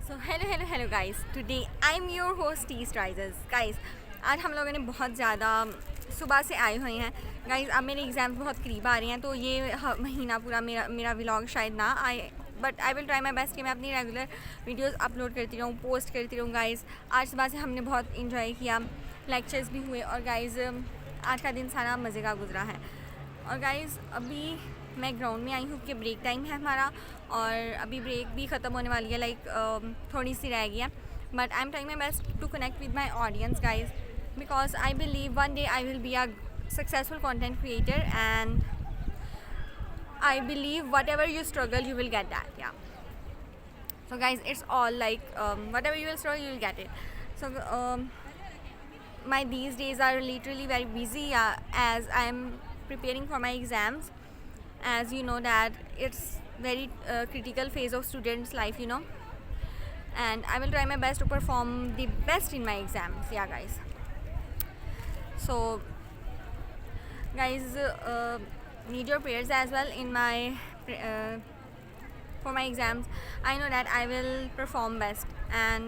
So hello guys, today I am your host T Strizers. Guys, आज हम लोगों ने बहुत ज़्यादा सुबह से आए हुए हैं। गाइस, अब मेरे एग्ज़ाम्स बहुत करीब आ रहे हैं, तो ये महीना पूरा मेरा व्लॉग शायद ना आए, but I will try my best कि मैं अपनी रेगुलर वीडियोस अपलोड करती रहूँ, पोस्ट करती रहूँ। गाइस, आज सुबह से हमने बहुत इंजॉय किया, लेक्चर्स भी हुए, और गाइस आज का दिन सारा मज़े का गुजरा है। और गाइस, अभी मैं ग्राउंड में आई हूँ कि ब्रेक टाइम है हमारा, और अभी ब्रेक भी ख़त्म होने वाली है, थोड़ी सी रह गई है। But I am trying my best to connect with my audience guys, because I believe one day I will be a successful content creator, and I believe whatever you struggle you will get that. Yeah, so guys, it's all like whatever you will struggle you will get it. So my these days are literally very busy, as I am preparing for my exams. As you know that it's very critical phase of students life, and I will try my best to perform the best in my exams. Yeah guys, so guys, need your prayers as well in my for my exams. I know that I will perform best, and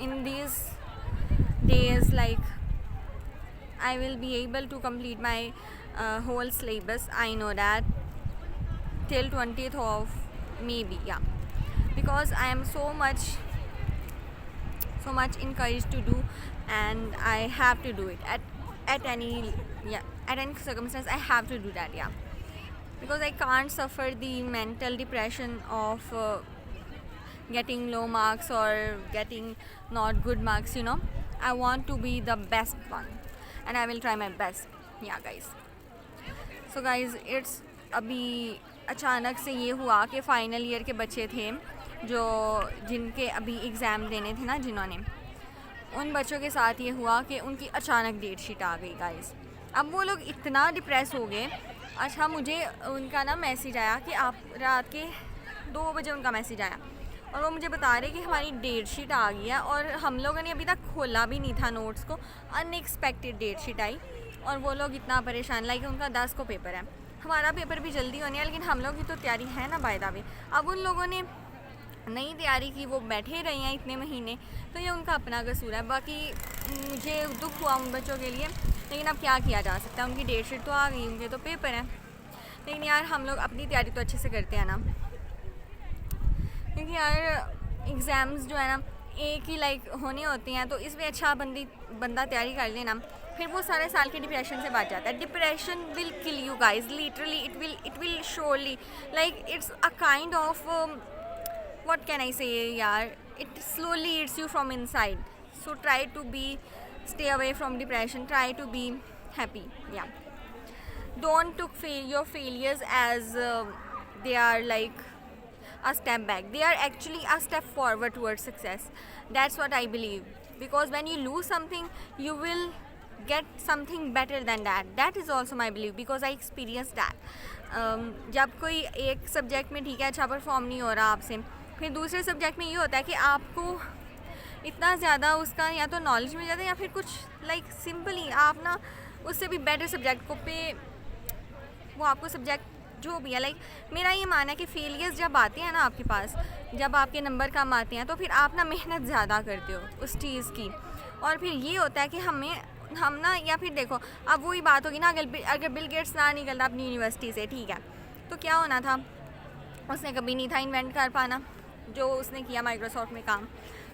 in these days, I will be able to complete my whole syllabus. I know that till 20th of maybe, yeah, because I am so much encouraged to do, and I have to do it at any, yeah, at any circumstance. I have to do that, yeah, because I can't suffer the mental depression of getting low marks or getting not good marks. I want to be the best one, and I will try my best. Yeah guys, so guys, it's अभी अचानक से ये हुआ कि final year के बच्चे थे जो जिनके अभी एग्ज़ाम देने थे ना, जिन्होंने, उन बच्चों के साथ ये हुआ कि उनकी अचानक डेट शीट आ गई गाइस। अब वो लोग इतना डिप्रेस हो गए। अच्छा, मुझे उनका ना मैसेज आया कि आप रात के 2 बजे उनका मैसेज आया, और वो मुझे बता रहे कि हमारी डेट शीट आ गई है, और हम लोगों ने अभी तक खोला भी नहीं था नोट्स को। अनएक्सपेक्टेड डेट शीट आई, और वो लोग इतना परेशान, उनका 10 को पेपर है, हमारा पेपर भी जल्दी होने है, लेकिन हम लोग की तो तैयारी है ना बाय द वे। अब उन लोगों ने नई तैयारी की, वो बैठे रहे हैं इतने महीने, तो ये उनका अपना कसूर है। बाकी मुझे दुख हुआ उन बच्चों के लिए, लेकिन अब क्या किया जा सकता है, उनकी डेट शीट तो आ गई, उनके तो पेपर हैं। लेकिन यार, हम लोग अपनी तैयारी तो अच्छे से करते हैं ना, क्योंकि यार एग्ज़ाम्स जो है ना एक ही होने होते हैं, तो इसमें अच्छा बंदा तैयारी कर लेना, फिर वो सारे साल के डिप्रेशन से बच जाता है। Depression will kill you guys, literally it will surely, it's a kind of what can I say, yaar, it slowly eats you from inside. So try to stay away from depression, try to be happy. Yeah, don't took your failures as they are like a step back. They are actually a step forward towards success. That's what I believe, because when you lose something you will get something better than that is also my belief, because I experienced that. जब कोई एक subject में ठीक है अच्छा perform नहीं हो रहा आपसे, फिर दूसरे सब्जेक्ट में ये होता है कि आपको इतना ज़्यादा उसका या तो नॉलेज मिल जाता है, या फिर कुछ सिंपली आप ना उससे भी बेटर सब्जेक्ट को पे वो आपको सब्जेक्ट जो भी है, मेरा ये मानना है कि फेलियर्स जब आते हैं ना आपके पास, जब आपके नंबर कम आते हैं, तो फिर आप ना मेहनत ज़्यादा करते हो उस चीज़ की, और फिर ये होता है कि हम ना, या फिर देखो, अब वही बात होगी ना, अगर बिल गेट्स ना निकलता अपनी यूनिवर्सिटी से, ठीक है, तो क्या होना था, उसने कभी नहीं था इन्वेंट कर पाना जो उसने किया माइक्रोसॉफ्ट में काम।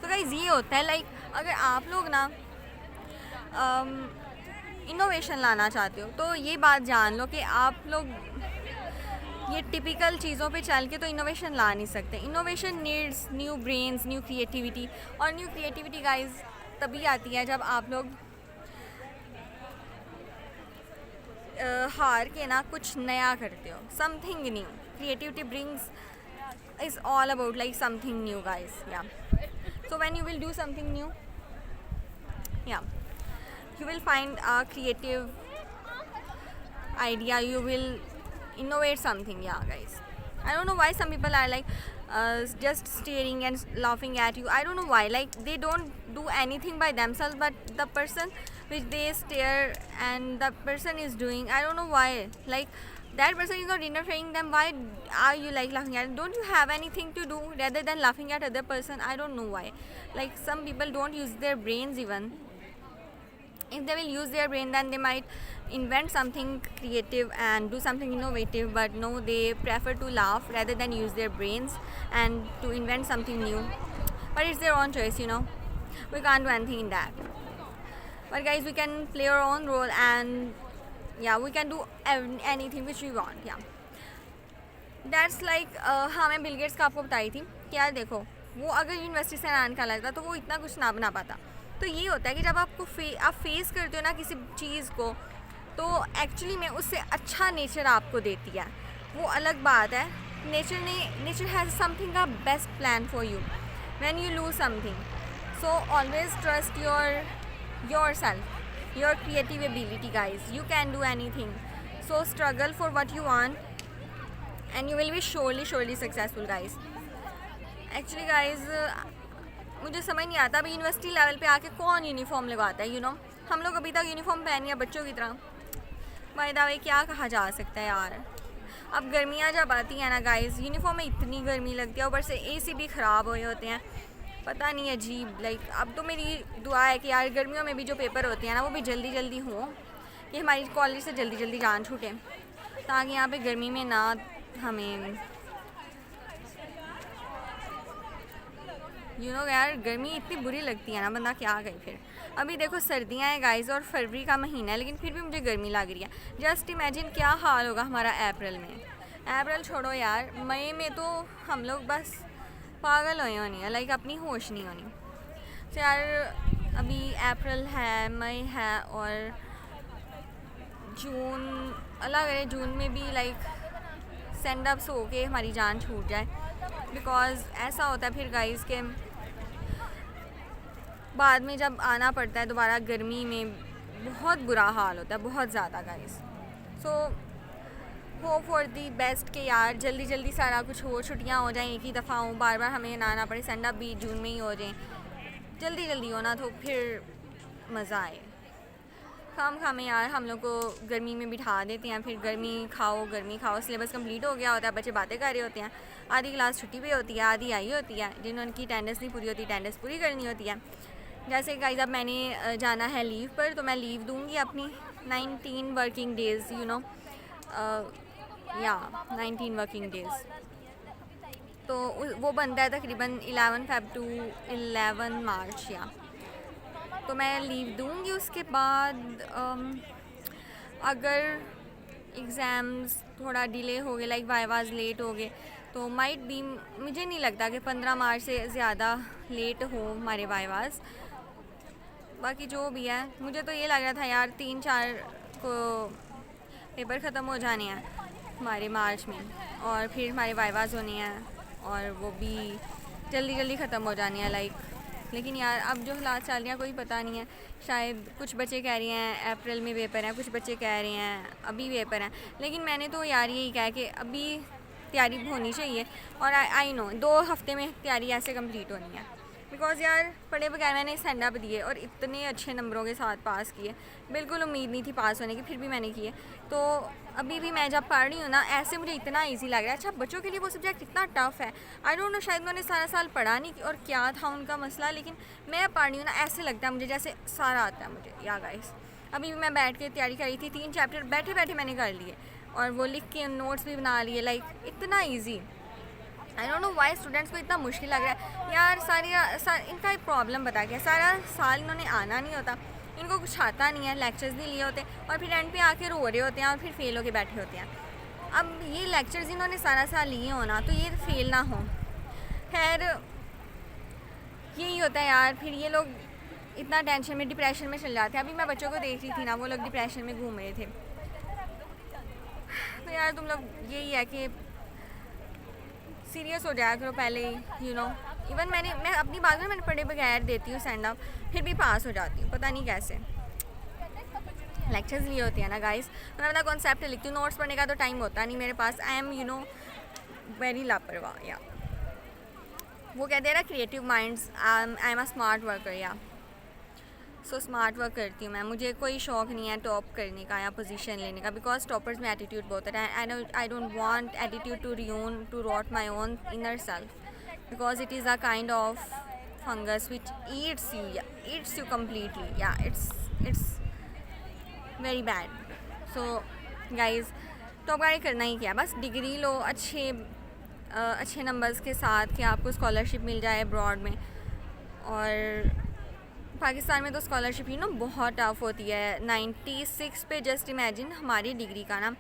तो गाइस, ये होता है अगर आप लोग ना इनोवेशन लाना चाहते हो, तो ये बात जान लो कि आप लोग ये टिपिकल चीज़ों पे चल के तो इनोवेशन ला नहीं सकते। Innovation needs new brains, new creativity, और न्यू क्रिएटिविटी गाइस तभी आती है जब आप लोग हार के ना कुछ नया करते हो, something new. Creativity brings is all about something new guys. Yeah, so when you will do something new, yeah, you will find a creative idea, you will innovate something. Yeah guys, I don't know why some people are just staring and laughing at you. I don't know why, they don't do anything by themselves, but the person which they stare and the person is doing, I don't know why, that person is not interfering them, why are you like laughing at? Don't you have anything to do rather than laughing at other person? I don't know why. Like some people don't use their brains even. If they will use their brain, then they might invent something creative and do something innovative, but no, they prefer to laugh rather than use their brains and to invent something new. But it's their own choice, you know, we can't do anything in that. But guys, we can play our own role, and yeah, we can do anything which we want. Yeah, that's like हाँ, मैं Bill Gates का आपको बताई थी कि यार देखो, वो अगर यूनिवर्सिटी से ना निकाला था तो वो इतना कुछ ना बना पाता. तो ये होता है कि जब आपको आप फेस करते हो ना किसी चीज़ को, तो एक्चुअली में उससे अच्छा नेचर आपको देती है, वो अलग बात है. नेचर हैज़ समथिंग का best plan for you when you lose something. So always trust your self, your creative ability guys. You can do any thing. So struggle for what you want and you will be surely successful guys. Actually guys, मुझे समझ नहीं आता अभी university level पे आके कौन uniform लगवाता है. You know, हम लोग अभी तक यूनिफॉर्म पहनी है बच्चों की तरह. बाय द वे क्या कहा जा सकता है यार. अब गर्मियाँ जब आती हैं ना गाइस, यूनिफॉर्म में इतनी गर्मी लगती है, ऊपर से एसी भी ख़राब हुए होते हैं. पता नहीं, अजीब. लाइक अब तो मेरी दुआ है कि यार गर्मियों में भी जो पेपर होते हैं ना, वो भी जल्दी हों, कि हमारी कॉलेज से जल्दी जान छूटे, ताकि यहाँ पे गर्मी में ना हमें यू नो यार गर्मी इतनी बुरी लगती है ना, बंदा क्या करे फिर. अभी देखो सर्दियाँ हैं गाइस और फरवरी का महीना है, लेकिन फिर भी मुझे गर्मी लग रही है. जस्ट इमेजिन क्या हाल होगा हमारा अप्रैल में. अप्रैल छोड़ो यार, मई में तो हम लोग बस पागल होनी है, लाइक अपनी होश नहीं होनी. तो यार अभी अप्रैल है, मई है और जून, अल्लाह करे जून में भी लाइक सेंड अप्स हो के हमारी जान छूट जाए. बिकॉज़ ऐसा होता है फिर गाइस के बाद में जब आना पड़ता है दोबारा गर्मी में, बहुत बुरा हाल होता है, बहुत ज़्यादा guys. So hope for the best के यार जल्दी सारा कुछ हो, छुट्टियाँ हो जाएं एक ही दफ़ा हो, बार हमें ना आना पड़े, सेंड अप भी जून में ही हो जाए, जल्दी हो ना, तो फिर मज़ा आए. खाम यार हम लोग को गर्मी में बिठा देते हैं, फिर गर्मी खाओ. सिलेबस कंप्लीट हो गया होता है, बच्चे बातें कर रहे होते हैं, आधी क्लास छुट्टी पे होती है, आधी आई होती है, जिन्होंने अटेंडेंस नहीं पूरी होती, अटेंडेंस पूरी करनी होती है. जैसे गाइस अब मैंने जाना है लीव पर, तो मैं लीव दूंगी अपनी 19 वर्किंग डेज़, यू नो, या 19 वर्किंग डेज़. तो वो बनता है तकरीबन 11 फ़रवरी टू 11 मार्च. या तो मैं लीव दूंगी. उसके बाद अगर एग्ज़ाम्स थोड़ा डिले हो गए, लाइक वाइवाज लेट हो गए, तो माइट भी, मुझे नहीं लगता कि 15 मार्च से ज़्यादा लेट हो हमारे वाइवाज. बाकी जो भी है, मुझे तो ये लग रहा था यार 3-4 को पेपर ख़त्म हो जाने हैं हमारे मार्च में, और फिर हमारे वाइवाज होने हैं, और वो भी जल्दी ख़त्म हो जाने हैं लाइक. लेकिन यार अब जो हालात चल रहे हैं कोई पता नहीं है. शायद कुछ बच्चे कह रहे हैं अप्रैल में पेपर हैं, कुछ बच्चे कह रहे हैं अभी पेपर हैं. लेकिन मैंने तो यार यही कहा कि अभी तैयारी होनी चाहिए, और आई नो 2 हफ्ते में तैयारी ऐसे कंप्लीट होनी है. बिकॉज़ यार पढ़े बगैर मैंने सेंड अप दिए और इतने अच्छे नंबरों के साथ पास किए. बिल्कुल उम्मीद नहीं थी पास होने की, फिर भी मैंने किए. तो अभी भी मैं जब पढ़ रही हूँ ना, ऐसे मुझे इतना इजी लग रहा है. अच्छा, बच्चों के लिए वो सब्जेक्ट इतना टफ़ है, आई डोंट नो, शायद उन्होंने सारा साल पढ़ा नहीं और क्या था उनका मसला. लेकिन मैं पढ़ रही हूँ ना, ऐसे लगता है मुझे जैसे सारा आता है मुझे. या गाइस, अभी भी मैं बैठ के तैयारी करी थी, 3 चैप्टर बैठे मैंने कर लिए, और वो लिख के नोट्स भी बना लिए. लाइक इतना easy. I don't know why students को इतना मुश्किल लग रहा है यार. इनका एक प्रॉब्लम बता गया, सारा साल इन्होंने आना नहीं होता, इनको कुछ आता नहीं है, लेक्चर्स नहीं लिए होते, और फिर एंड पे आके रो रहे होते हैं और फिर फेल होके बैठे होते हैं. अब ये लेक्चर्स इन्होंने सारा साल लिए हो ना, तो ये फेल ना हो. खैर यही होता है यार. फिर ये लोग इतना टेंशन में, डिप्रेशन में चल जाते हैं. अभी मैं बच्चों को देख रही थी ना, वो लोग डिप्रेशन में घूम रहे थे. तो यार तुम लोग यही है कि सीरियस हो जाया करो पहले ही, यू नो. इवन मैं अपनी बात में मैंने पढ़े बगैर देती हूँ सेंड अप, फिर भी पास हो जाती हूँ, पता नहीं कैसे. लेक्चर्स लिए होती है ना गाइस. मैं अपना कॉन्सेप्ट लिखती हूँ, नोट्स पढ़ने का तो टाइम होता नहीं मेरे पास. I am, you know, very लापरवाह. या वो कहते हैं ना creative minds, I am a smart worker. या सो स्मार्ट वर्क करती हूँ मैं, मुझे कोई शौक़ नहीं है टॉप करने का या पोजीशन लेने का, बिकॉज टॉपर्स में एटीट्यूड बहुत है। I don't want attitude to rot my own inner self, because it is a kind of fungus which eats you completely. Yeah, it's very bad. So guys, टॉप गाड़ी करना ही क्या, बस डिग्री लो अच्छे numbers के साथ कि आपको स्कॉलरशिप मिल जाए अब्रॉड में। और पाकिस्तान में तो स्कॉलरशिप बहुत टफ़ होती है। 96 पे जस्ट इमेजिन हमारी डिग्री का ना,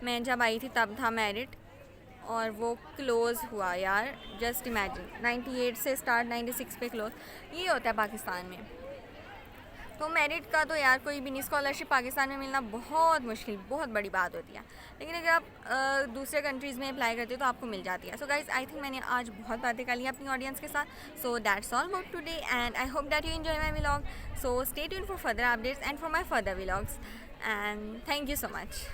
मैं जब आई थी तब था मेरिट और वो क्लोज़ हुआ यार, जस्ट इमेजिन 98 से स्टार्ट 96 पे क्लोज़, ये होता है पाकिस्तान में। तो मेरिट का तो यार कोई भी नहीं, स्कॉलरशिप पाकिस्तान में मिलना बहुत मुश्किल, बहुत बड़ी बात होती है, लेकिन अगर आप दूसरे कंट्रीज़ में अप्लाई करते हो तो आपको मिल जाती है। सो गाइज़, आई थिंक मैंने आज बहुत बातें कर ली अपनी ऑडियंस के साथ। So that's all about today and I hope that you enjoy my vlog. So stay tuned for further updates and for my further vlogs and thank you so much.